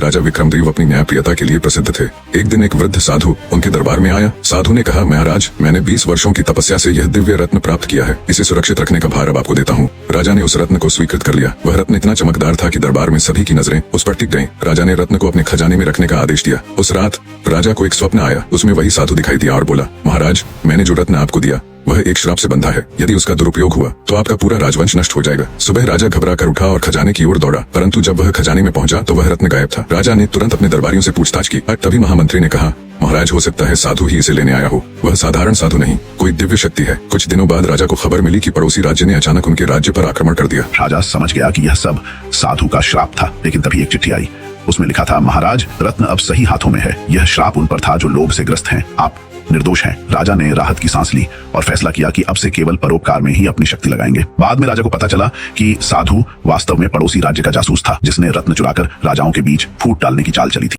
राजा विक्रमदेव अपनी न्यायप्रियता के लिए प्रसिद्ध थे। एक दिन एक वृद्ध साधु उनके दरबार में आया। साधु ने कहा, महाराज, मैंने 20 वर्षों की तपस्या से यह दिव्य रत्न प्राप्त किया है। इसे सुरक्षित रखने का भार अब आपको देता हूँ। राजा ने उस रत्न को स्वीकृत कर लिया। वह रत्न इतना चमकदार था कि दरबार में सभी की नजरें उस पर टिक गईं। राजा ने रत्न को अपने खजाने में रखने का आदेश दिया। उस रात राजा को एक स्वप्न आया। उसमें वही साधु दिखाई दिया और बोला, महाराज, मैंने जो रत्न आपको दिया वह एक श्राप से बंधा है। यदि उसका दुरुपयोग हुआ तो आपका पूरा राजवंश नष्ट हो जाएगा। सुबह राजा घबरा कर उठा और खजाने की ओर दौड़ा, परंतु जब वह खजाने में पहुंचा तो वह रत्न गायब था। राजा ने तुरंत अपने दरबारियों से पूछताछ की। तभी महामंत्री ने कहा, महाराज, हो सकता है साधु ही इसे लेने आया हो। वह साधारण साधु नहीं, कोई दिव्य शक्ति है। कुछ दिनों बाद राजा को खबर मिली कि पड़ोसी राज्य ने अचानक उनके राज्य पर आक्रमण कर दिया। राजा समझ गया कि यह सब साधु का श्राप था, लेकिन तभी एक चिट्ठी आई। उसमें लिखा था, महाराज, रत्न अब सही हाथों में है। यह श्राप उन पर था जो लोभ से ग्रस्त हैं। आप निर्दोष हैं। राजा ने राहत की सांस ली और फैसला किया कि अब से केवल परोपकार में ही अपनी शक्ति लगाएंगे। बाद में राजा को पता चला कि साधु वास्तव में पड़ोसी राज्य का जासूस था, जिसने रत्न चुराकर राजाओं के बीच फूट डालने की चाल चली थी।